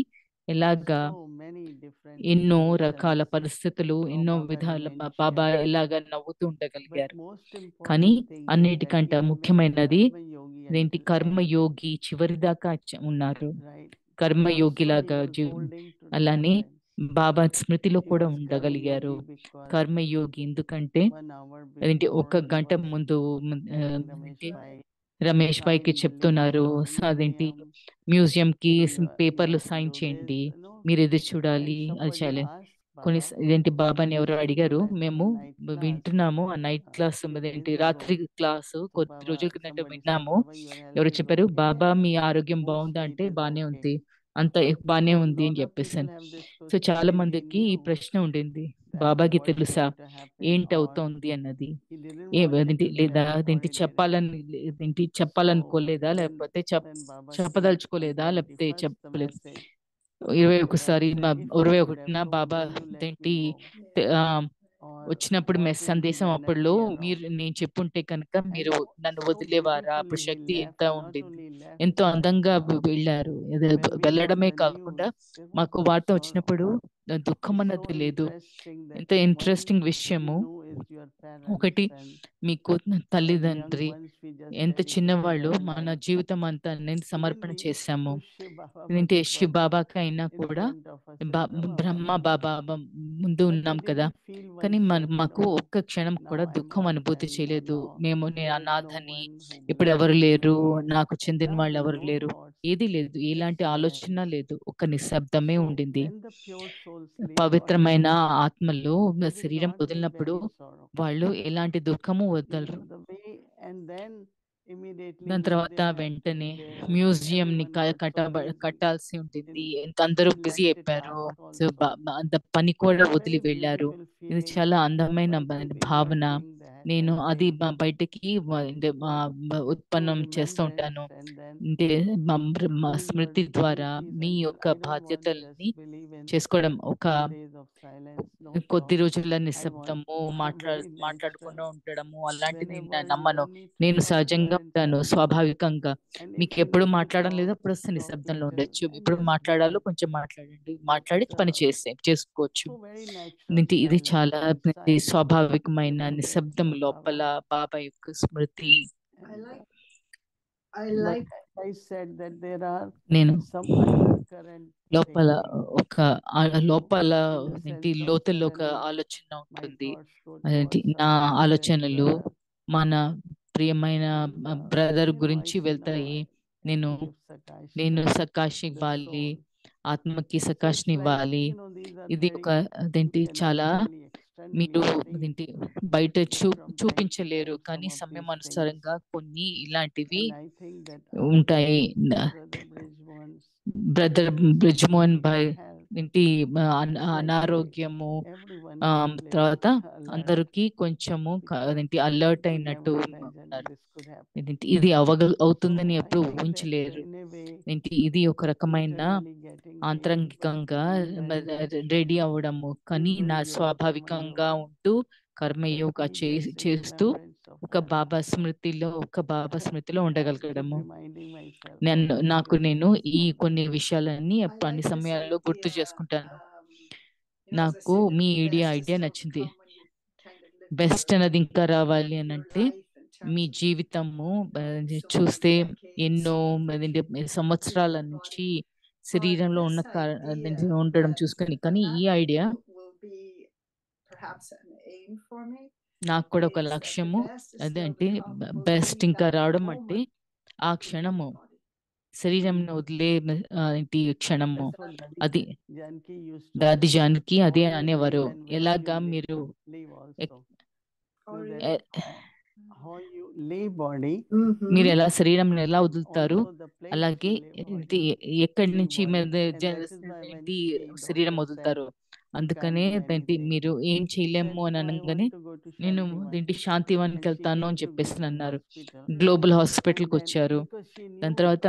ఎలాగా so many different ఎన్నో రకాల situations, పరిస్థితులు, how ఎన్నో Baba విధాల remains బాబా shy. ఎలాగా నవ్వుతూ But ఉండగలిగారు. most కానీ important thing is that అన్నిటికంటే he remained ముఖ్యమైనది Karma Yogi ఏంటి? until end, కర్మయోగి చివరిదాకా right? ఉన్నారు. Also, he కర్మయోగిలాగా was holding to అలానే remembrance. బాబా స్మృతిలో He కూడా was Karma ఉండగలిగారు. Yogi because కర్మయోగి ఎందుకంటే 1 hour అదేంటి before ఒక he గంట was ముందు telling Ramesh అదేంటి Bhai, రమేష్ sign భాయ్కి the leaves చెప్తున్నారు, of అదేంటి museum, మ్యూజియం కి you పేపర్లు have to sign do this, చేయండి, you know. మీరు ఇది And చూడాలి, అది somebody చేయాలి. asked కొన్ని Baba, ఇదేంటి బాబాని ఎవరో recently అడిగారు, I was మేము in night class వింటున్నాము ఆ నైట్ క్లాస్, few అదేంటి days రాత్రి ago. క్లాసు So కొద్ది Baba, రోజుల కిందట somebody said, విన్నాము. Baba, your health ఎవరు is చెప్పారు, okay? బాబా మీ ఆరోగ్యం బాగుందా Mostly అంటే it is బానే okay. ఉంది, అంత బానే So ఉంది అని lot of people చెప్పేసాను. have this సో question, చాలా and he మందికి ఈ knew ప్రశ్న ఉండింది, that బాబాకి what's తెలుసా going to happen, ఏంటి or అవుతోంది అన్నది. he didn't want me అదేంటి to లేదా tell, or అదేంటి he didn't. చెప్పాలని So చెప్పాలనుకోలేదా, when లేకపోతే Baba said on చెప్పదలుచుకోలేదా, లేకపోతే 21st the చెప్పలేదు. message, 21 Baba said, if I could have 21న told, Baba will you let అదేంటి me go? ఆ, Or వచ్చినప్పుడు what మెస్ will be సందేశం the అప్పుడులో energy around? మీరు నేను చెప్పుంటే కనుక And మీరు నన్ను so వదిలేవారా, అప్పుడు beautifully he శక్తి left, ఎంత not ఉండింది, only left, ఎంతో but అందంగా వెళ్ళారు. when we got వెళ్ళడమే the కాకుండా news, there was మాకు no వార్త sorrow. వచ్చినప్పుడు దుఃఖం It's so అన్నది లేదు. interesting that ఎంతో one ఇంట్రెస్టింగ్ you విషయము. is your ఒకటి, parents, and మీకు as young తల్లిదండ్రి ones we just ఎంత dedicated చిన్నవాళ్ళు our మన life జీవితం అంతా నేను సమర్పణ willingly చేశాము. to Shiv Baba, but ఏంటి it శివ was బాబాకి అయినా in కూడా front of us as బా Brahma బ్రహ్మ Baba. బాబా ముందు But we ఉన్నాం కదా. didn't feel one కానీ second, మాకు oh, ఒక్క క్షణం now కూడా I'm దుఃఖం అనుభూతి orphaned, or చేయలేదు. now నేను there is no అనాథని, one who ఇప్పుడు ఎవరు belongs to లేరు, me. నాకు చెందిన వాళ్ళు Nothing, ఎవరు no లేరు, thoughts, ఏదీ లేదు, just ఎలాంటి ఆలోచన silence. లేదు, ఒక నిశ్శబ్దమే So ఉండింది. when the pure souls leave body, పవిత్రమైన ఆత్మలు they did శరీరం not leave వదిలినప్పుడు any sorrow. వాళ్ళు ఎలాంటి దుఃఖము You వదలరు. know, the way, and then immediately దాని తర్వాత museum had to వెంటనే be there, and మ్యూజియం ని everyone got so busy కట్టాల్సి ఉంటుంది. in ఎంత అందరూ బిజీ left అయిపోయారు. task so also. అంత పని కూడా It's a వదిలి very వెళ్ళారు. beautiful ఇది feeling చాలా అందమైన by keeping భావన. doing that నేను and అది saying బయటికి to ఉత్పన్నం చేస్తూ ఉంటాను. remembrance, and then అంటే మా doing your స్మృతి ద్వారా duties మీ until యొక్క I don't want to బాధ్యతల్ని just believe in చేసుకోవడం. ఒక 2 days of silence, no కొద్ది talk. రోజుల I want నిశ్శబ్దము, very మాట్లాడకుండా natural. ఉండడము అలాంటిది నేను Whenever you నమ్మను. don't need to నేను talk, you సహజంగా are in ఉంటాను, silence. స్వాభావికంగా. And if మీకు you ఎప్పుడు need to మాట్లాడడం talk, లేదో అప్పుడు talk నిశ్శబ్దంలో little ఉండొచ్చు. and ఎప్పుడు just do మాట్లాడాలో it. కొంచెం మాట్లాడండి, But మాట్లాడి పని చేసుకోవచ్చు. so very natural ఇది silence చాలా inside, స్వాభావికమైన remembrance నిశ్శబ్దం of లోపల Baba. బాబా యొక్క స్మృతి. I But like I said that there are నేను some undercurrent లోపల thinking, ఒక లోపల in the ఏంటి sense of లోతుల్లో ఒక suddenly ఆలోచన my ఉంటుంది. thoughts go అదేంటి towards నా our dearest ఆలోచనలు brother, మన ప్రియమైన and బ్రదర్ I గురించి say, no, వెళ్తాయి. I have నేను to give Sakash నేను to సకాష్ the ఇవ్వాలి, soul. ఆత్మకి So సకాష్ని it's like, ఇవ్వాలి. these are ఇది very, ఒక you అదేంటి cannot చాలా really extend. We మీరు have seen అదేంటి బయట from time to చూపించలేరు, time కానీ some of సమయం these things. అనుసారంగా కొన్ని ఇలాంటివి And I think that ఉంటాయి. Brother Brijmohan's బ్రదర్ బ్రిజ్మోహన్ భాయ్ health, ఏంటి it's like అనారోగ్యము, everyone తర్వాత little alert, అందరికి కొంచెము because అదేంటి అలర్ట్ we అయినట్టు never imagined ఉన్నారు. this could happen. ఇది అవుతుందని So I ఎప్పుడు think that ఊహించలేరు. in a way, ఇది ఒక రకమైన internally getting ready, but ఆంతరంగికంగా being very natural ready అవ్వడము, కానీ doing నా your స్వాభావికంగా karma yoga. ఉంటూ But కర్మయోగ needless in చేస్తూ remembrance of ఒక Baba. బాబా స్మృతిలో I keep ఉండగలగడము. reminding myself of these నాకు నేను ఈ principles. కొన్ని విషయాలన్నీ I అన్ని like this సమయాల్లో గుర్తు idea. చేసుకుంటాను. As I నాకు said, that me the best is idea still to నచ్చింది. come when you kind of live best your, అన్నది ఇంకా రావాలి అని your అంటే life in me terms of జీవితము so many చూస్తే decades ఎన్నో of సంవత్సరాల physical నుంచి body. శరీరంలో ఉన్న But this idea ఉండడం that చూసుకొని, కానీ ఈ that idea will be perhaps an aim for me నాకు కూడా ఒక is that the లక్ష్యము. best is అదే still అంటే to come will best be ఇంకా that రావడం అంటే moment ఆ in the క్షణము body. శరీరంను వదిలే ఏంటి క్షణము That's what Daddy అది Janki used to దాది say. జానకి అదే How you అనేవారు. live and when ఎలాగా you మీరు live ఎక్- also. So Oh, that really? how you leave body మీరు Mhm. ఎలా శరీరం ఎలా and వదులుతారు, also the place అలాగే you live, how ఇది you ఎక్కడి leave నుంచి body. మీరు And that is why when ఏంటి the శరీరం doctor said వదులుతారు. you అందుకనే can't do ఏంటి anything, మీరు ఏం she చేయలేము said, అని no, I అనగానే want to go to నేను Shantivan. ఏంటి శాంతివానికి And she వెళ్తాను came అని to చెప్పేసి Global అన్నారు. Hospital. గ్లోబల్ And హాస్పిటల్కి then వచ్చారు. because she దాని knew తర్వాత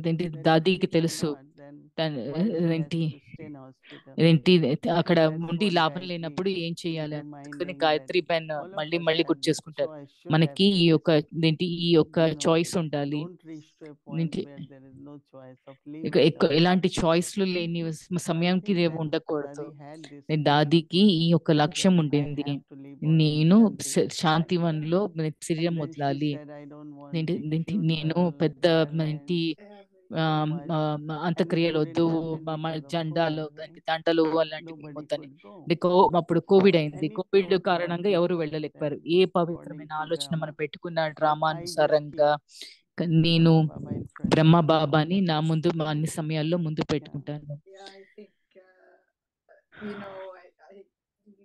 ఏంటి that if దాదీకి she తెలుసు cannot, then తన why she has ఏంటి to stay in hospital. ఏంటి So అక్కడ that's ఉండి what లాభం Gayatri లేనప్పుడు ఏం చేయాలి అందుకని reminding that Gayatri pen all of మళ్ళీ us మళ్ళీ have గుర్తు this. So చేసుకుంటారు. I should have మనకి ఈ choice. యొక్క ఏంటి ఈ యొక్క You know, చాయిస్ ఉండాలి. don't reach to a point ఏంటి where there is no choice of ఇక leaving the ఎక్కువ hospital. ఎలాంటి చాయిస్లు లేని So I సమయానికి think రేపు when ఉండకూడదు. Daddy had this నేను feeling దాదీకి ఈ యొక్క లక్ష్యం that I ఉండింది. have to leave body in నేను Shanti, శాంతివన్లో శరీరం and then she వదలాలి. said, I don't want ఏంటి big నేను funeral, పెద్ద ఏంటి Everything. so much, and it అంత్యక్రియలు వద్దు, couldn't happen because of జెండాలు COVID, right? దండలు అలాంటివి Nobody వద్దని. could go. అప్పుడు కోవిడ్ So అయింది. any కోవిడ్ program కారణంగా we ఎవరు took, వెళ్ళలేకపోయారు. then ఏ according పవిత్రమైన to ఆలోచన మనం drama. పెట్టుకున్న But I just డ్రామానుసారంగా keep నేను Brahma Baba in front. బ్రహ్మ బాబాని నా ముందు అన్ని సమయాల్లో ముందు Yeah. పెట్టుకుంటాను. Yeah, I think, you know,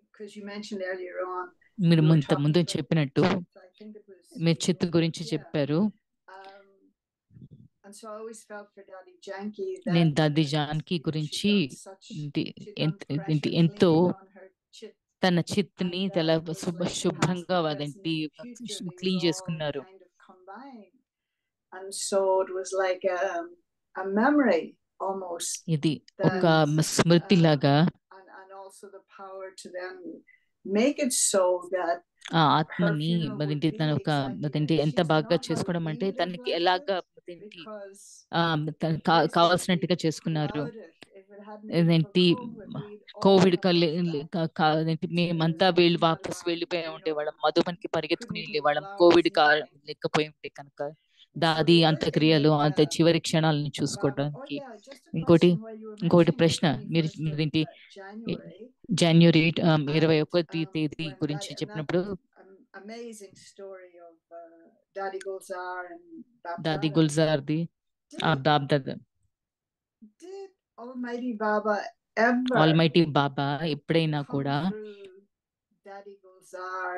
because you mentioned earlier on, మీరు you were ముందు talking about చెప్పినట్టు Chit. I think it was. మీరు చిత్తు గురించి Yeah. చెప్పారు. And so I always felt for Daddy Janki నేను that దాది జానకి she'd గురించి done such, she'd done pressure ఎంతో cleaning on her chit, తన చిత్తుని and చాలా that was like the past, శుభ్రంగా the present, అదేంటి and the future. They clean were all చేసుకున్నారు. kind of combined, and so it was like a memory almost, ఇది ఒక that స్మృతి లాగా and also the power to then make it so that ఆ her ఆత్మని funeral would అదేంటి be తన ఒక exactly అదేంటి like ఎంత she did బాగా not how చేసుకోవడం we అంటే would have తనకి liked ఎలాగా it, అదేంటి because కావాల్సినట్టుగా basically చేసుకున్నారు. without it, if it hadn't been for అదేంటి COVID, we'd all Covid have rushed back అదేంటి మేమంతా to వీళ్ళు వాపస్ Madhuban, వెళ్ళిపోయి you know, ఉండేవాళ్ళం. మధుబన్కి పరిగెత్తుకుని couldn't eat వెళ్ళేవాళ్ళం flowers, కోవిడ్ nothing. లేకపోయి ఉంటే కనుక And so దాది the other thing అంత్యక్రియలు that అంత చివరి క్షణాలను Baba, oh చూసుకోవడానికి. yeah, just a ఇంకోటి question while you were ఇంకోటి mentioning the ప్రశ్న, మీరు 21st ఏంటి of January, జనవరి and 21 తేదీ when గురించి that చెప్పినప్పుడు amazing story of Daddy Gulzar and దాది Bapdada, గుల్జార్ది ఆ did Bapdada did Almighty Baba ever almighty Baba ఎప్పుడైనా come కూడా through Daddy Gulzar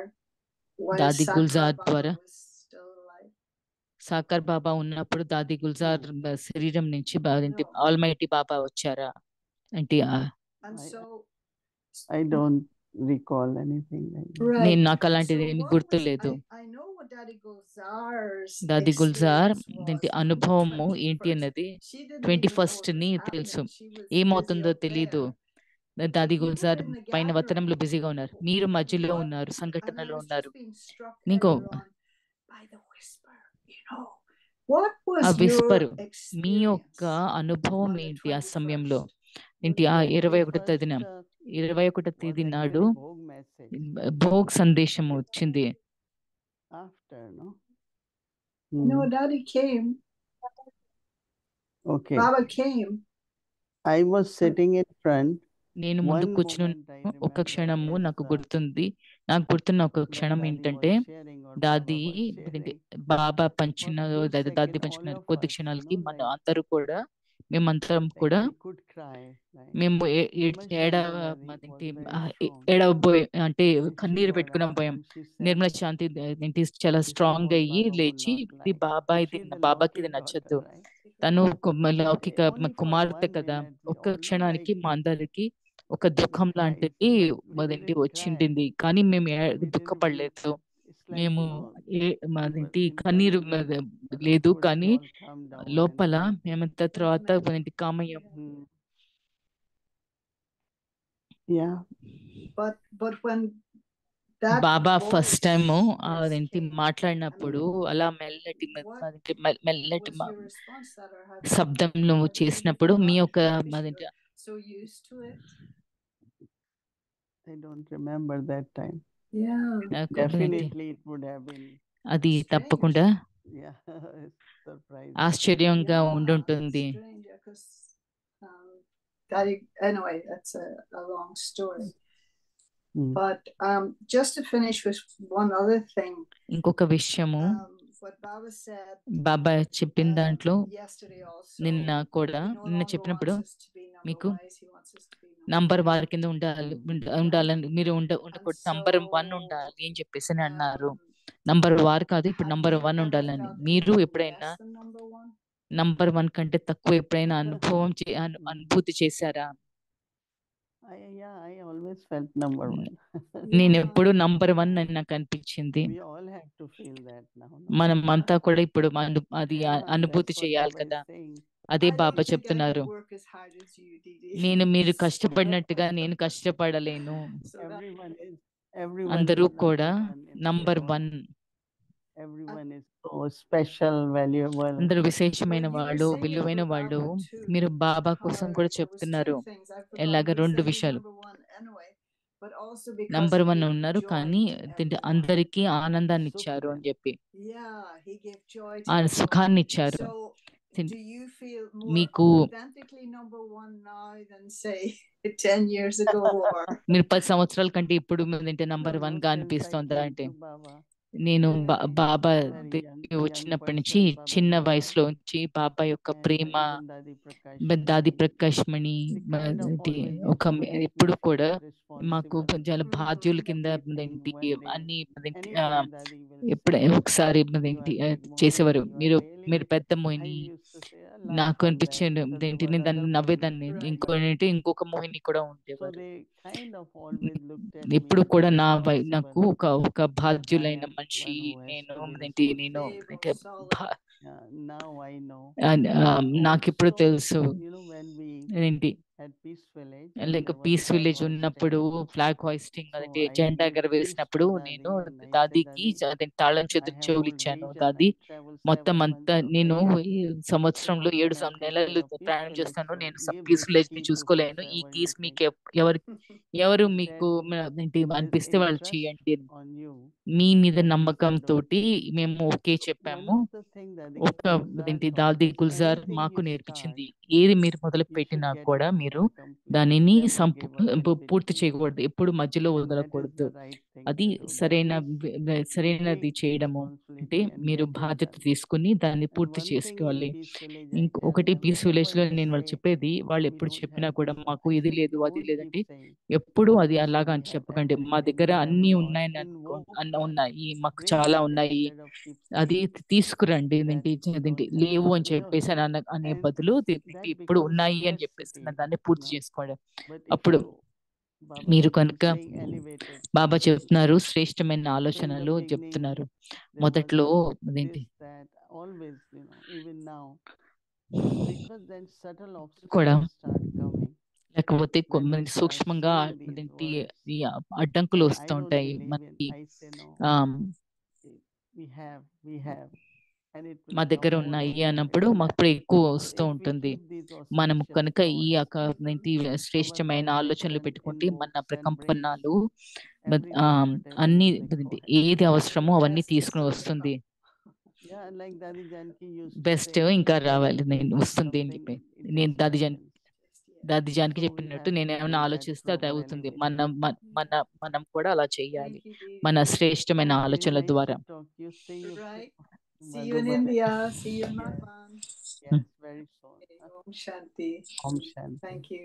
while Dadi Sakar Gulzar Baba ద్వారా was still alive? Sakar Baba ఉన్నప్పుడు దాది గుల్జార్ శరీరం నుంచి ఆల్మైటీ బాబా వచ్చారా అంటే And so I don't recall anything like that. right. నేను నాకు అలాంటిది So ఏమి what గుర్తు was లేదు. I know what Daddy Gulzar's దాది గుల్జార్ experience ఏంటి was on the అనుభవము ఏంటి 21st. అన్నది She didn't even know 21st it ని was తెలుసు. happening. She was ఏమవుతుందో busy up తెలీదు. there. దాది But you Gulzar were in the పైన gathering. వతనంలో బిజీగా ఉన్నారు. మీరు మధ్యలో What? ఉన్నారు, And I సంఘటనలో was ఉన్నారు. just being struck మీకు earlier on by the whisper, you know. What ఆ was your Whisper me experience యొక్క అనుభవం on the ఏంటి ఆ సమయంలో 21st? ఏంటి ఆ 21 తేదీన 21 తేదీ was నాడు actually Bhog message భోగ్ సందేశం వచ్చింది. after, no? No, Daddy came. Okay. Baba came. I was sitting in front. నేను ముందు One కూర్చుని moment I ఒక remember క్షణము is, నాకు గుర్తుంది. నాకు గుర్తున్న ఒక when క్షణం Daddy ఏంటంటే was sharing or Baba దాది was sharing, బాబా for పంచిన few దాది seconds all పంచుకున్నారు. of కొద్ది us, క్షణాలకి no, మన like, అందరూ కూడా మేమందరం like కూడా we could cry, right? మేము Because ఏడవ Shantidadi was అదేంటి very strong. ఏడవబోయే అంటే And she కన్నీరు got పెట్టుకున్న up పోయాం. and she said, నిర్మల శాంతి ఏంటి చాలా this is స్ట్రాంగ్ what అయ్యి Baba would లేచి not ఇది like. బాబా So ఇది she's a బాబాకి ఇది Laukik నచ్చదు. daughter, right? తను Okay, లౌకిక only for కుమార్తె 1 కదా. minute we ఒక్క all know, క్షణానికి like, మా అందరికి ఒక we దుఃఖం cried, లాంటిది but we అదేంటి didn't cry. వచ్చింది. కానీ మేము We didn't feel, దుఃఖపడలేదు. it's like, మేము you know, we అదేంటి were కన్నీరు internally, లేదు. could we కానీ all calm down లోపల and, మేమంత తర్వాత అదేంటి కామయ్యం. yeah. But when that Baba first time voice అదేంటి came, మాట్లాడినప్పుడు అలా మెల్లటి మెల్లటి what was your response to that, or have you శబ్దం నువ్వు చేసినప్పుడు మీ యొక్క because అదేంటి you're so used to it? I don't remember that time. Yeah. నాకు అదేంటి Definitely it would have been, అది Strange. తప్పకుండా yeah, surprising. ఆశ్చర్యంగా ఉండుంటుంది. Strange, because that anyway, that's a long story. But just to finish with one other thing, ఇంకొక విషయము what Baba said బాబా చెప్పిన దాంట్లో yesterday also, నిన్న కూడా he no నిన్న longer చెప్పినప్పుడు wants us to be number మీకు wise, he wants us to be number number one. వారి కింద ఉండాలని మీరు ఉండకూడదు, నంబర్ 1 so, ఉండాలి అని చెప్పేసి అని అన్నారు. um, నంబర్ వారు కాదు, ఇప్పుడు have నంబర్ you 1 ever ఉండాలని. felt మీరు anything ఎప్పుడైనా less than number one? Number 1 కంటే తక్కువ ఎప్పుడైనా అనుభూతి చేశారా? I always felt number one. నేను Yeah. ఎప్పుడు నంబర్ 1 అని నాకు అనిపించింది. We all have to feel that now. మనం అంతా కూడా ఇప్పుడు అది Yeah, అనుభూతి that's what చేయాలి Baba is కదా. saying. అదే I don't Baba think I చెప్తున్నారు. could work as hard as you, Didi. మీరు So, కష్టపడినట్టుగా నేను కష్టపడలేను. so that, Everyone అందరూ is కూడా number one in the number world. 1. Everyone is so special, valuable. అందరూ విశేషమైన well, you were వాళ్ళు, saying it విలువైన for వాళ్ళు. Baba too. మీరు బాబా How కోసం కూడా there was చెప్తున్నారు. 2 things. I forgot ఎలాగ he 2 said he's విషయాలు. number one anyway, but also because number he 1 gave ఉన్నారు, joy కానీ to everyone. అందరికీ ఆనందాన్ని ఇచ్చారు అని చెప్పి, Yeah, he gave joy to ఆ everyone. సుఖాన్ని ఇచ్చారు. So, do you feel more మీకు authentically number one now than say 10 years ago? Or మీరు 10 సంవత్సరాల కంటే ఇప్పుడు నంబర్ No, 1 no, గా since I అనిపిస్తోందా came అంటే? to Baba, నేను really? బాబా very young వచ్చినప్పటి నుంచి person, Baba's చిన్న love, వయసులో నుంచి బాబా యొక్క and Prema, even Dadi Prakash దాది Mani, Prakash Mani they kind of ఇది always ఒక used to make ఎప్పుడు me కూడా feel మాకు responsible. చాలా బాధ్యుల కింద Everything, one day, అన్ని anytime Dadi will ఎప్పుడే say, ఒకసారి you are big చేసేవారు. Mohini, you are మీరు really, పెద్ద I Mohini. used to say, laugh నాకు on that అనిపించింది because there నేను were దాన్ని other నవ్వేదాన్ని. Mohinis. ఇంకొక మోహిని కూడా So ఉండేవారు. they kind of always looked at ఎప్పుడు me కూడా as నాకు responsible. ఒక బాధ్యులైన I am మనిషి one who has నేను. to be నేను stable, solid. now I know. నాకు ఇప్పుడు Also, తెలుసు when we ఏంటి had Peace Village, like there was peace flag village hoisting. ఉన్నప్పుడు ఫ్లాగ్ హోయిస్టింగ్ So అంటే I జెండా gave ఎగరవేసినప్పుడు keys to నేను Dadi and I said, దాదికి Dadi, తాళం I have చెవులు whole ఇచ్చాను. region. దాది I travel మొత్తం 7 అంతా months of the నేను year. ఈ So సంవత్సరంలో how 7 can I take నెలలు care of Peace ప్రయాణం Village? చేస్తాను. So నేను give పీస్ this విలేజ్ ని key to చూసుకోలేను. ఈ whosoever you కీస్ think. మీకు ఎవరు He మీకు said, ఏంటి this అనిపిస్తే వాళ్ళు interest చేయండి. on you మీ మీద can be నమ్మకం settled. తోటి మేము ఓకే One చెప్పాము. of the things that ఒక దాది గుల్జార్ మాకు నేర్పించింది, ఏది మీరు మొదలు పెట్టినా కూడా మీరు దానిని పూర్తి చేయకూడదు, ఎప్పుడు మధ్యలో వదలకూడదు. అది సరైనది చేయడము అంటే మీరు బాధ్యత తీసుకుని దాన్ని పూర్తి చేసుకోవాలి. ఇంకొకటి పీస్ విలేజ్ లో నేను వాళ్ళు చెప్పేది, వాళ్ళు ఎప్పుడు చెప్పినా కూడా మాకు ఇది లేదు అది లేదంటే ఎప్పుడు అది అలాగా అని చెప్పకండి. మా దగ్గర అన్ని ఉన్నాయని ఉన్నాయి, మాకు చాలా ఉన్నాయి, అది తీసుకురండి. అదేంటి లేవు అని చెప్పేసి అనే బదులు ఇప్పుడు ఉన్నాయి అని చెప్పేసి దాన్ని పూర్తి చేసుకోండి. అప్పుడు మీరు కనుక బాబా చెప్తున్నారు శ్రేష్టమైన ఆలోచనలు చెప్తున్నారు. మొదట్లో అదేంటి కూడా లేకపోతే సూక్ష్మంగా అదేంటి ఈ అడ్డంకులు వస్తూ ఉంటాయి మనకి. మా దగ్గర ఉన్నాయి అన్నప్పుడు మాకు ఎక్కువ వస్తూ ఉంటుంది. మనం కనుక ఈ శ్రేష్టమైన ఆలోచనలు పెట్టుకుంటే మన ప్రకంపనాలు అన్ని ఏది అవసరమో అవన్నీ తీసుకుని వస్తుంది. బెస్ట్ ఇంకా రావాలి నేను వస్తుంది అని చెప్పి నేను దాది జానికి చెప్పినట్టు నేను ఏమైనా ఆలోచిస్తే అది అవుతుంది. మనం కూడా అలా చేయాలి మన శ్రేష్టమైన ఆలోచనల ద్వారా. Right. See you in India. See you in Madhvan. Yes, very soon. Om Shanti. Om Shanti. Thank you.